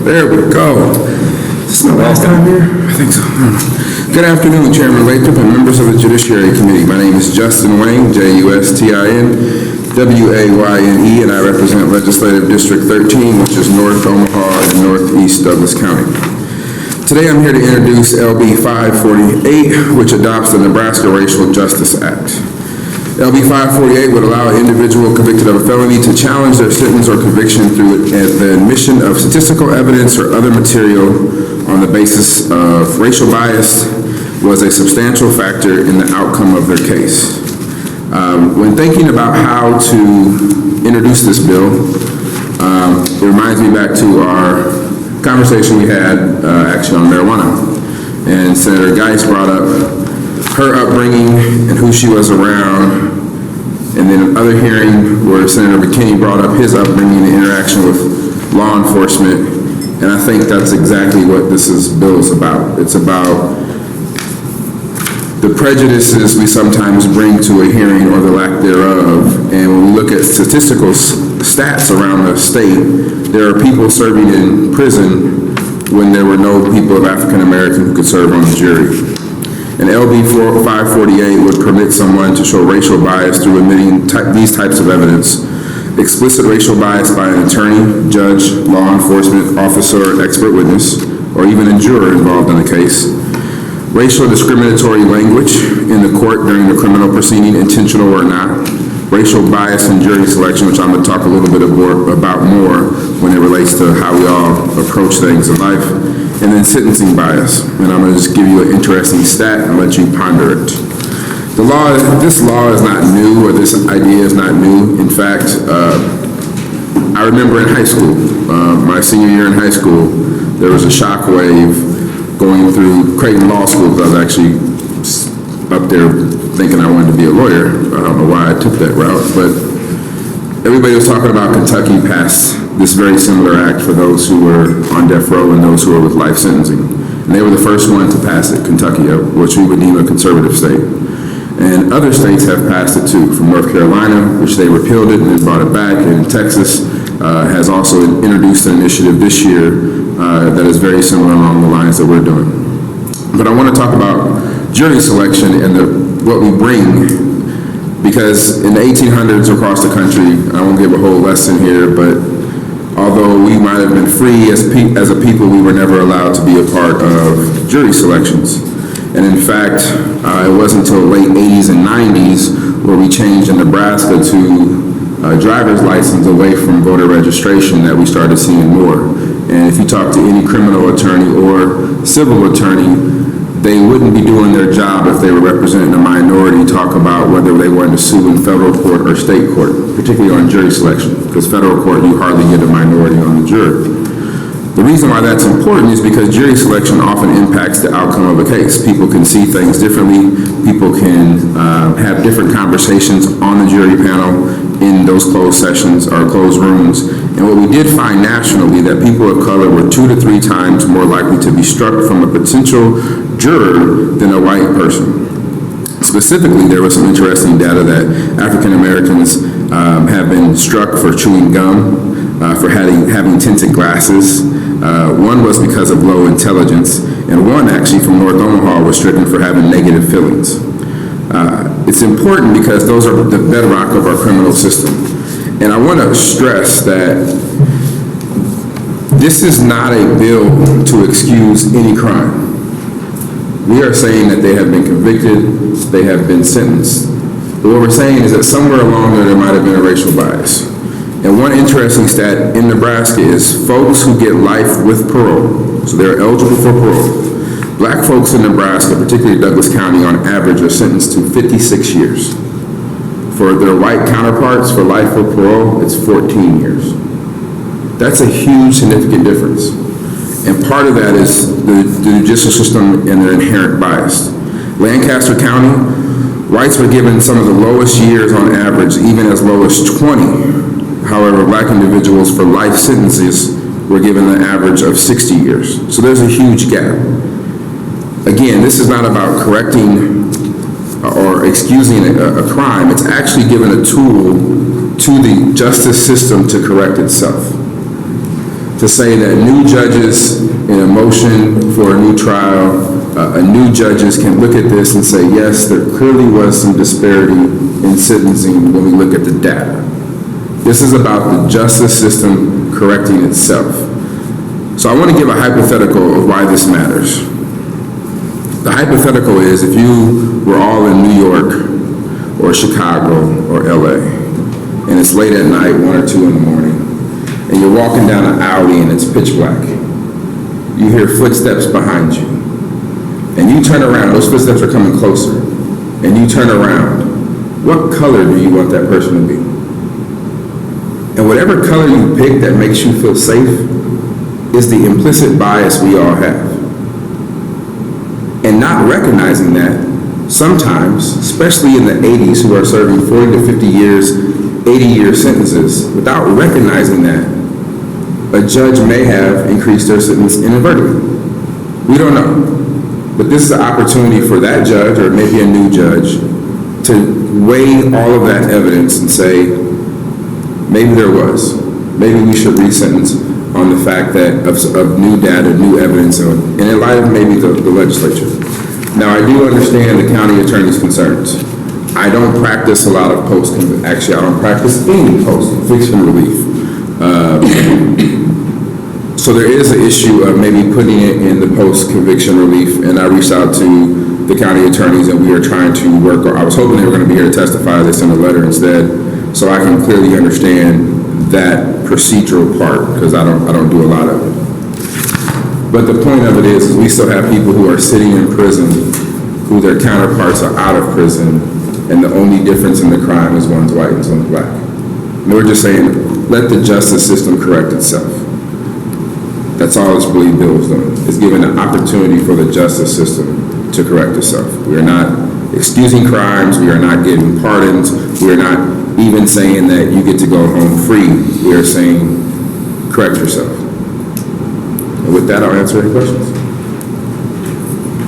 There we go. Is this the last time here? I think so. Good afternoon, Chairman Lathrop and members of the Judiciary Committee. My name is Justin Wayne, Justinwayne, and I represent Legislative District 13, which is North Omaha and Northeast Douglas County. Today I'm here to introduce LB548, which adopts the Nebraska Racial Justice Act. LB548 would allow an individual convicted of a felony to challenge their sentence or conviction through the admission of statistical evidence or other material on the basis of racial bias was a substantial factor in the outcome of their case. When thinking about how to introduce this bill, it reminds me back to our conversation we had actually on marijuana. And Senator Geis brought up her upbringing and who she was around, and then another hearing where Senator McKinney brought up his upbringing and interaction with law enforcement, and I think that's exactly what this bill is about. It's about the prejudices we sometimes bring to a hearing or the lack thereof, and when we look at statistical stats around the state, there are people serving in prison when there were no people of African American who could serve on the jury. And LB548 would permit someone to show racial bias through admitting these types of evidence: explicit racial bias by an attorney, judge, law enforcement officer, expert witness, or even a juror involved in the case; racial discriminatory language in the court during the criminal proceeding, intentional or not; racial bias in jury selection, which I'm going to talk a little bit about more when it relates to how we all approach things in life; and then sentencing bias. And I'm going to just give you an interesting stat and let you ponder it. This law is not new, or this idea is not new. In fact, I remember in high school, my senior year in high school, there was a shockwave going through Creighton Law School, because I was actually up there thinking I wanted to be a lawyer. I don't know why I took that route, but everybody was talking about Kentucky passed this very similar act for those who were on death row and those who were with life sentencing. And they were the first one to pass it, Kentucky, which we would deem a conservative state. And other states have passed it too, from North Carolina, which they repealed it and then brought it back, and Texas has also introduced an initiative this year that is very similar along the lines that we're doing. But I want to talk about jury selection and what we bring, because in the 1800s across the country, I won't give a whole lesson here, but although we might have been free as a people, we were never allowed to be a part of jury selections. And in fact, it wasn't until the late 80s and 90s where we changed in Nebraska to driver's license away from voter registration that we started seeing more. And if you talk to any criminal attorney or civil attorney, they wouldn't be doing their job if they were representing a minority, talk about whether they wanted to sue in federal court or state court, particularly on jury selection, because federal court, you hardly get a minority on the jury. The reason why that's important is because jury selection often impacts the outcome of a case. People can see things differently. People can have different conversations on the jury panel in those closed sessions or closed rooms. And what we did find nationally, that people of color were 2 to 3 times more likely to be struck from a potential juror than a white person. Specifically, there was some interesting data that African Americans have been struck for chewing gum, for having tinted glasses. One was because of low intelligence, and one actually from North Omaha was stricken for having negative feelings. It's important because those are the bedrock of our criminal system. And I want to stress that this is not a bill to excuse any crime. We are saying that they have been convicted, they have been sentenced. But what we're saying is that somewhere along there might have been a racial bias. And one interesting stat in Nebraska is folks who get life with parole, so they're eligible for parole. Black folks in Nebraska, particularly Douglas County, on average are sentenced to 56 years. For their white counterparts, for life with parole, it's 14 years. That's a huge, significant difference. And part of that is the judicial system and their inherent bias. Lancaster County, whites were given some of the lowest years on average, even as low as 20. However, black individuals for life sentences were given an average of 60 years. So there's a huge gap. Again, this is not about correcting or excusing a crime. It's actually giving a tool to the justice system to correct itself. to say that new judges in a motion for a new trial, new judges can look at this and say, yes, there clearly was some disparity in sentencing when we look at the data. This is about the justice system correcting itself. So I want to give a hypothetical of why this matters. The hypothetical is if you were all in New York or Chicago or LA, and it's late at night, 1 or 2 in the morning, and you're walking down an alley and it's pitch black. You hear footsteps behind you, and you turn around, those footsteps are coming closer, and you turn around. What color do you want that person to be? And whatever color you pick that makes you feel safe is the implicit bias we all have. And not recognizing that, sometimes, especially in the 80s who are serving 40 to 50 years, 80-year sentences, without recognizing that, a judge may have increased their sentence inadvertently. We don't know. But this is an opportunity for that judge, or maybe a new judge, to weigh all of that evidence and say, maybe there was. Maybe we should re-sentence on the fact that of new data, new evidence, and in light of maybe the legislature. Now, I do understand the county attorney's concerns. I don't practice a lot of actually, I don't practice any post-conviction relief. So there is an issue of maybe putting it in the post-conviction relief, and I reached out to the county attorneys, and we are trying to work, or I was hoping they were going to be here to testify this in a letter instead, so I can clearly understand that procedural part, because I don't do a lot of it. But the point of it is we still have people who are sitting in prison who their counterparts are out of prison, and the only difference in the crime is one's white and one's black. And we're just saying, let the justice system correct itself. That's all this really builds on. It's giving an opportunity for the justice system to correct itself. We are not excusing crimes. We are not giving pardons. We are not even saying that you get to go home free. We are saying, correct yourself. And with that, I'll answer any questions.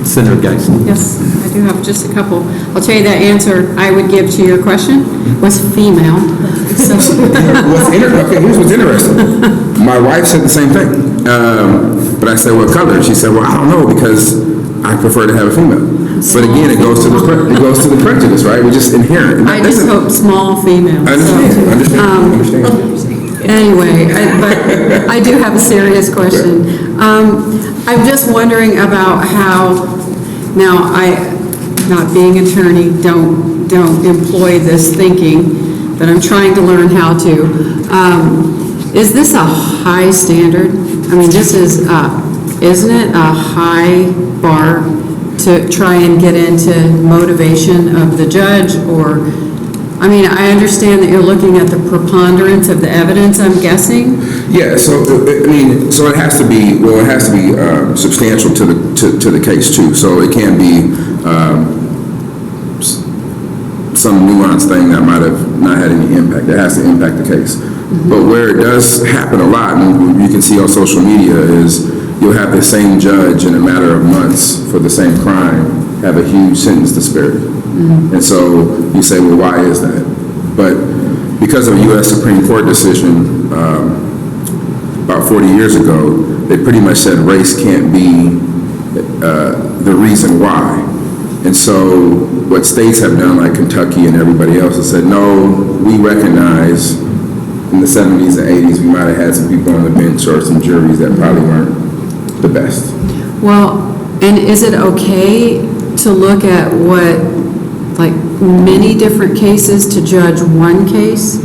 Senator Geisler. Yes, I do have just a couple. I'll tell you that answer I would give to your question was female. So. Okay, here's what's interesting. My wife said the same thing. But I said, what color? She said, well, I don't know, because I prefer to have a female. But again, it goes to the prejudice, right? We're just inherent. I just hope small female. I understand. Anyway, but I do have a serious question. I'm just wondering about how, now not being an attorney, don't employ this thinking, but I'm trying to learn how to. Is this a high standard? I mean, this is, isn't it a high bar to try and get into motivation of the judge? Or, I mean, I understand that you're looking at the preponderance of the evidence, I'm guessing. Yeah, so I mean, so it has to be, well, it has to be substantial to the case too. So it can't be some nuanced thing that might have not had any impact. It has to impact the case. Mm-hmm. But where it does happen a lot, and you can see on social media, is you'll have the same judge in a matter of months for the same crime have a huge sentence disparity. Mm-hmm. And so you say, well, why is that? But because of a U.S. Supreme Court decision about 40 years ago, they pretty much said race can't be the reason why. And so what states have done, like Kentucky and everybody else, has said, no, we recognize in the 70s and 80s we might have had some people on the bench or some juries that probably weren't the best. Well, and is it okay to look at like many different cases to judge one case?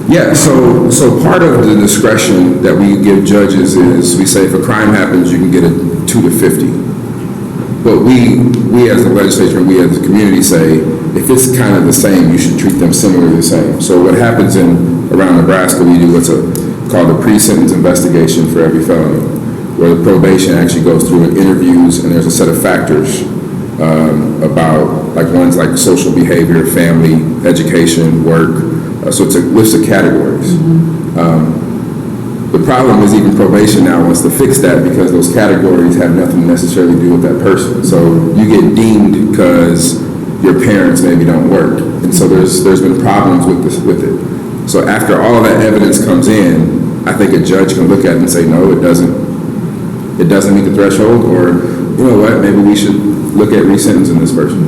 Yeah, so part of the discretion that we give judges is we say if a crime happens, you can get a 2 to 50. But we as the legislature, we as the community say, if it's kind of the same, you should treat them similarly the same. So what happens around Nebraska, we do what's called a pre-sentence investigation for every felony, where the probation actually goes through and interviews, and there's a set of factors about, like ones like social behavior, family, education, work. So it's a list of categories. Mm-hmm. The problem is even probation now wants to fix that because those categories have nothing to necessarily do with that person. So you get deemed because your parents maybe don't work. And so there's been problems with it. So after all of that evidence comes in, I think a judge can look at it and say, no, it doesn't meet the threshold, or, you know what, maybe we should look at resentencing this person.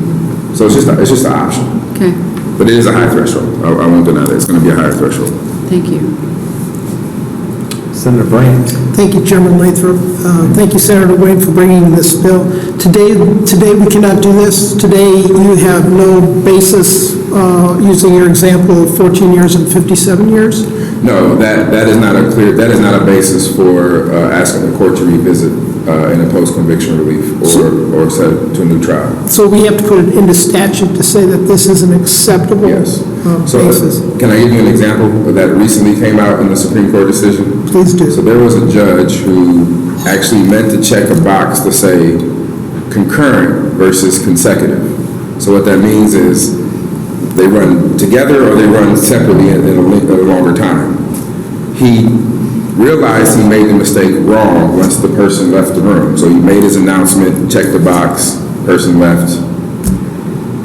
So it's just an option. Okay, But it is a high threshold. I won't deny that. It's going to be a higher threshold. thank you. Senator Brand. Thank you, Chairman Lathrop. Thank you, Senator Wade, for bringing this bill. Today we cannot do this. Today, you have no basis, using your example of 14 years and 57 years. No, that is not a basis for asking the court to revisit in a post-conviction relief or set to a new trial. So we have to put it into statute to say that this is an acceptable Yes. So basis. can I give you an example that recently came out in the Supreme Court decision? Please do. So there was a judge who actually meant to check a box to say concurrent versus consecutive. So what that means is they run together or they run separately in a longer time. He realized he made the mistake wrong once the person left the room. So he made his announcement, checked the box, person left,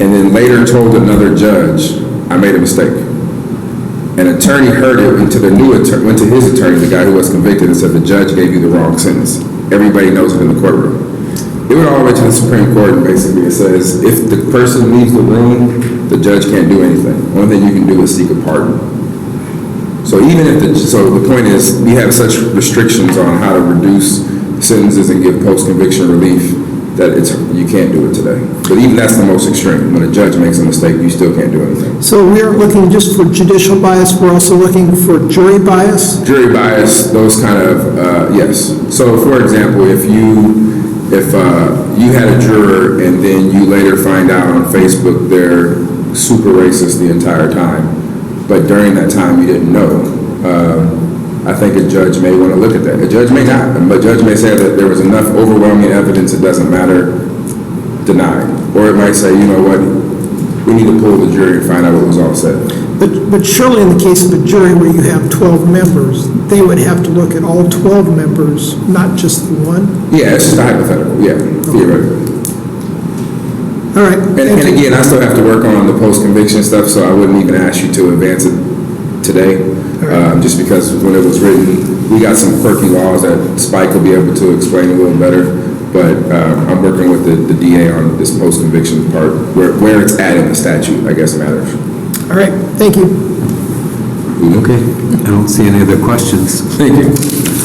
and then later told another judge, I made a mistake. An attorney heard it, went to his attorney, the guy who was convicted, and said, the judge gave you the wrong sentence. Everybody knows it in the courtroom. It went all the way to the Supreme Court, and basically it says, if the person leaves the room, the judge can't do anything. The only thing you can do is seek a pardon. So the point is, we have such restrictions on how to reduce sentences and give post-conviction relief that you can't do it today. But even that's the most extreme. When a judge makes a mistake, you still can't do anything. So we aren't looking just for judicial bias, we're also looking for jury bias? Jury bias, those kind of, yes. So for example, if you had a juror and then you later find out on Facebook they're super racist the entire time, but during that time you didn't know, I think a judge may want to look at that. A judge may not, but a judge may say that there was enough overwhelming evidence, it doesn't matter, denied. Or it might say, you know what, we need to pull the jury and find out what was all said. But surely in the case of a jury where you have 12 members, they would have to look at all 12 members, not just the one? Yeah, it's just a hypothetical, yeah, theoretically. All right. And again, I still have to work on the post-conviction stuff, so I wouldn't even ask you to advance it today, just because when it was written, we got some quirky laws that Spike will be able to explain a little better, but I'm working with the DA on this post-conviction part, where it's at in the statute, I guess matters. All right, thank you. Okay, I don't see any other questions. Thank you.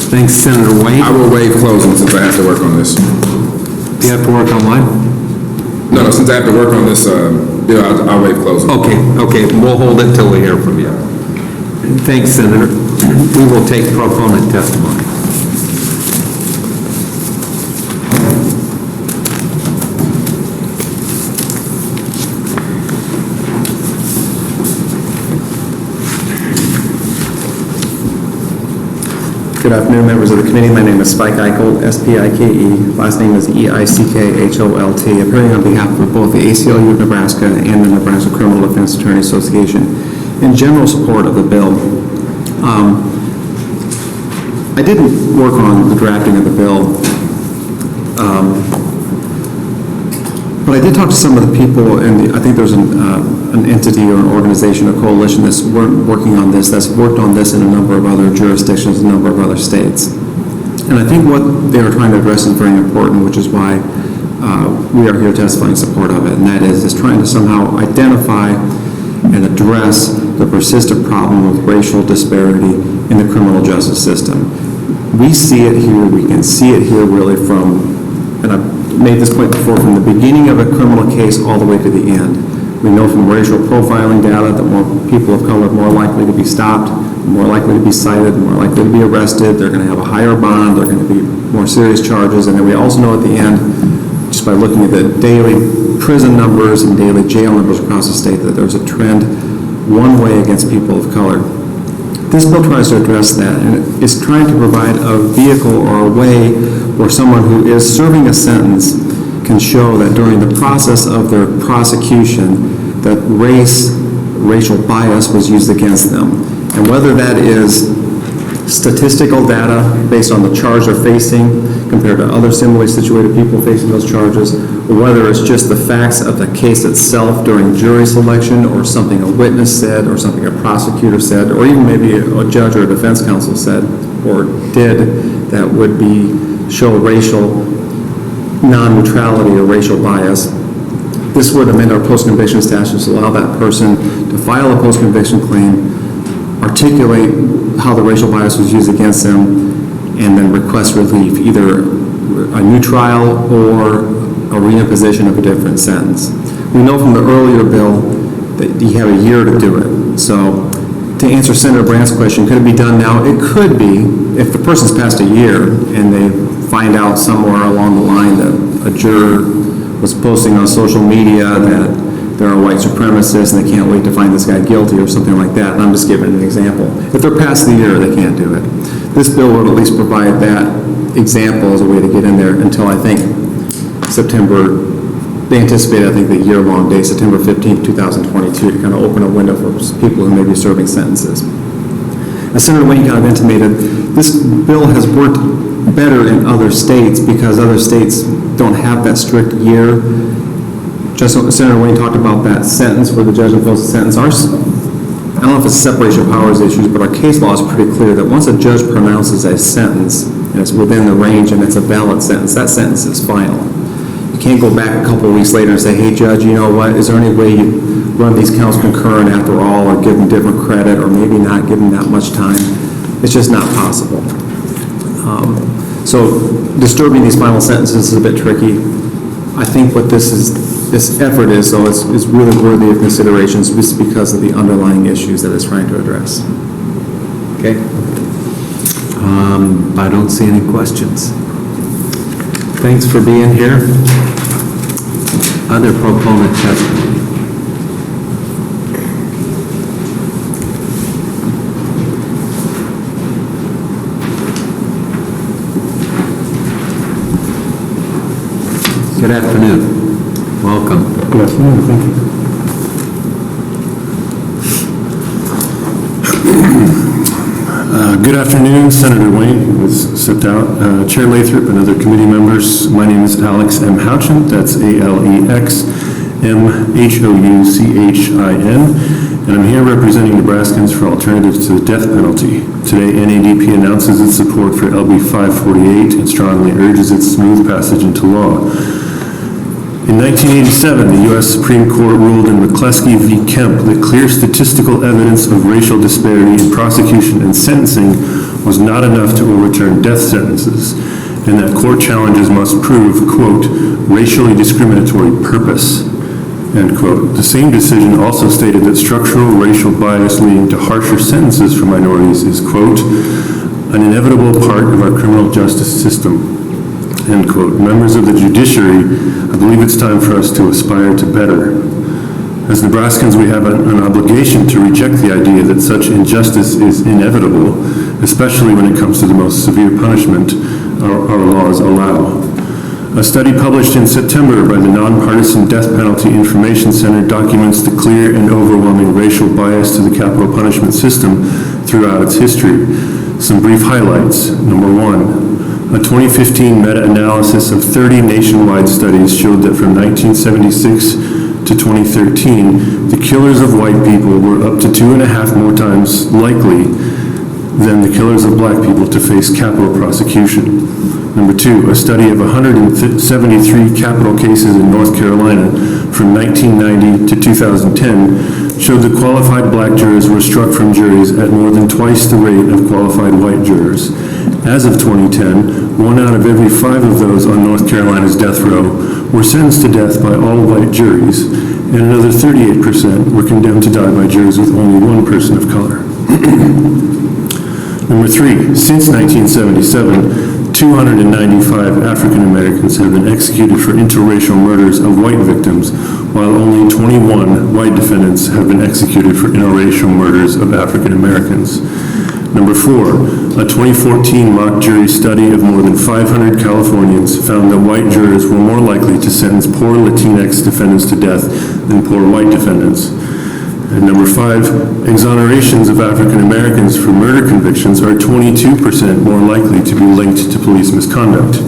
Thanks, Senator Wayne. I will waive closing since I have to work on this. Do you have to work online? No, since I have to work on this bill, I'll waive closing. Okay, we'll hold it till we hear from you. Thanks, Senator. We will take proponent testimony. Good afternoon, members of the committee. My name is Spike Eichholt, S-P-I-K-E. Last name is E-I-C-K-H-O-L-T, appearing on behalf of both the ACLU of Nebraska and the Nebraska Criminal Defense Attorney Association in general support of the bill. I didn't work on the drafting of the bill, but I did talk to some of the people, and I think there's an entity or an organization, a coalition that's working on this, that's worked on this in a number of other jurisdictions, a number of other states. And I think what they are trying to address is very important, which is why we are here testifying in support of it, and that is trying to somehow identify and address the persistent problem with racial disparity in the criminal justice system. We see it here, we can see it here really from, and I've made this point before, from the beginning of a criminal case all the way to the end. We know from racial profiling data that more people of color are more likely to be stopped, more likely to be cited, more likely to be arrested, they're going to have a higher bond, they're going to be more serious charges, and then we also know at the end, just by looking at the daily prison numbers and daily jail numbers across the state, that there's a trend one way against people of color. This bill tries to address that, and it's trying to provide a vehicle or a way where someone who is serving a sentence can show that during the process of their prosecution that racial bias was used against them. And whether that is statistical data based on the charge they're facing compared to other similarly situated people facing those charges, or whether it's just the facts of the case itself during jury selection, or something a witness said, or something a prosecutor said, or even maybe a judge or a defense counsel said or did that would show racial non-neutrality or racial bias. This would amend our post-conviction statutes to allow that person to file a post-conviction claim, articulate how the racial bias was used against them, and then request relief, either a new trial or a reimposition of a different sentence. We know from the earlier bill that you have a year to do it. So to answer Senator Brandt's question, could it be done now? It could be if the person's passed a year and they find out somewhere along the line that a juror was posting on social media that there are white supremacists and they can't wait to find this guy guilty or something like that. And I'm just giving an example. If they're past the year, they can't do it. This bill would at least provide that example as a way to get in there until I think September, they anticipate, I think, the year-long day, September 15th, 2022, to kind of open a window for people who may be serving sentences. As Senator Wayne kind of intimated, this bill has worked better in other states because other states don't have that strict year. Just Senator Wayne talked about that sentence where the judge imposes a sentence. I don't know if it's separation of powers issues, but our case law is pretty clear that once a judge pronounces a sentence and it's within the range and it's a valid sentence, that sentence is final. You can't go back a couple of weeks later and say, hey judge, you know what, is there any way you run these counts concurrent after all, or give them different credit, or maybe not give them that much time? It's just not possible. So disturbing these final sentences is a bit tricky. I think what this effort is, though, is really worthy of consideration just because of the underlying issues that it's trying to address. Okay. I don't see any questions. Thanks for being here. Other proponent testimony. Good afternoon. Welcome. Good afternoon, thank you. Good afternoon, Senator Wayne, who was stepped out, Chair Lathrop, and other committee members. My name is Alex M. Houchin, that's AlexMHouchin, and I'm here representing Nebraskans for Alternatives to the Death Penalty. Today, NADP announces its support for LB548 and strongly urges its smooth passage into law. In 1987, the U.S. Supreme Court ruled in McCleskey v. Kemp that clear statistical evidence of racial disparity in prosecution and sentencing was not enough to overturn death sentences, and that court challenges must prove, quote, racially discriminatory purpose, end quote. The same decision also stated that structural racial bias leading to harsher sentences for minorities is, quote, an inevitable part of our criminal justice system. End quote. Members of the Judiciary, I believe it's time for us to aspire to better. As Nebraskans, we have an obligation to reject the idea that such injustice is inevitable, especially when it comes to the most severe punishment our laws allow. A study published in September by the Nonpartisan Death Penalty Information Center documents the clear and overwhelming racial bias to the capital punishment system throughout its history. Some brief highlights. Number one, a 2015 meta-analysis of 30 nationwide studies showed that from 1976 to 2013, the killers of white people were up to 2.5 more times likely than the killers of black people to face capital prosecution. Number two, a study of 173 capital cases in North Carolina from 1990 to 2010 showed that qualified black jurors were struck from juries at more than twice the rate of qualified white jurors. As of 2010, 1 out of every 5 of those on North Carolina's death row were sentenced to death by all white juries, and another 38% were condemned to die by juries with only one person of color. Number three, since 1977, 295 African Americans have been executed for interracial murders of white victims, while only 21 white defendants have been executed for interracial murders of African Americans. Number four, a 2014 mock jury study of more than 500 Californians found that white jurors were more likely to sentence poor Latinx defendants to death than poor white defendants. And number 5, exonerations of African Americans for murder convictions are 22% more likely to be linked to police misconduct.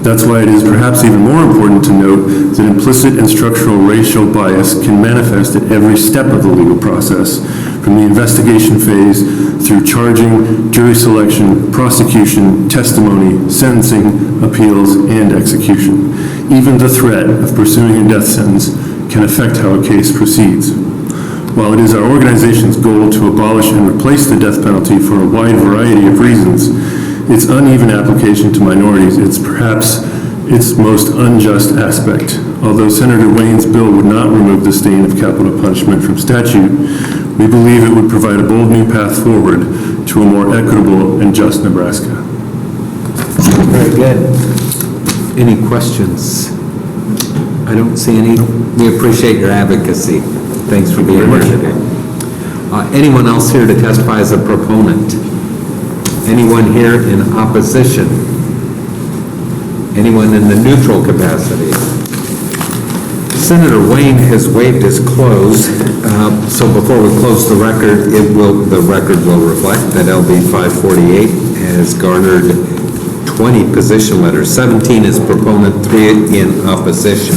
That's why it is perhaps even more important to note that implicit and structural racial bias can manifest at every step of the legal process, from the investigation phase through charging, jury selection, prosecution, testimony, sentencing, appeals, and execution. Even the threat of pursuing a death sentence can affect how a case proceeds. While it is our organization's goal to abolish and replace the death penalty for a wide variety of reasons, its uneven application to minorities is perhaps its most unjust aspect. Although Senator Wayne's bill would not remove the stain of capital punishment from statute, we believe it would provide a bold new path forward to a more equitable and just Nebraska. Very good. Any questions? I don't see any. We appreciate your advocacy. Thanks for being here today. Anyone else here to testify as a proponent? Anyone here in opposition? Anyone in the neutral capacity? Senator Wayne has waived his close, so before we close the record, the record will reflect that LB548 has garnered 20 position letters, 17 as proponent, 3 in opposition.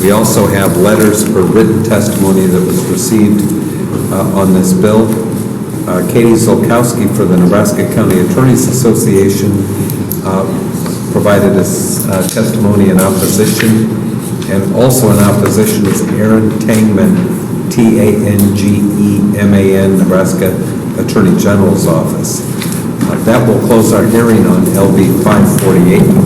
We also have letters or written testimony that was received on this bill. Katie Zolkowski for the Nebraska County Attorneys Association provided us testimony in opposition, and also in opposition is Aaron Tangman, T-A-N-G-E-M-A-N, Nebraska Attorney General's Office. That will close our hearing on LB 548.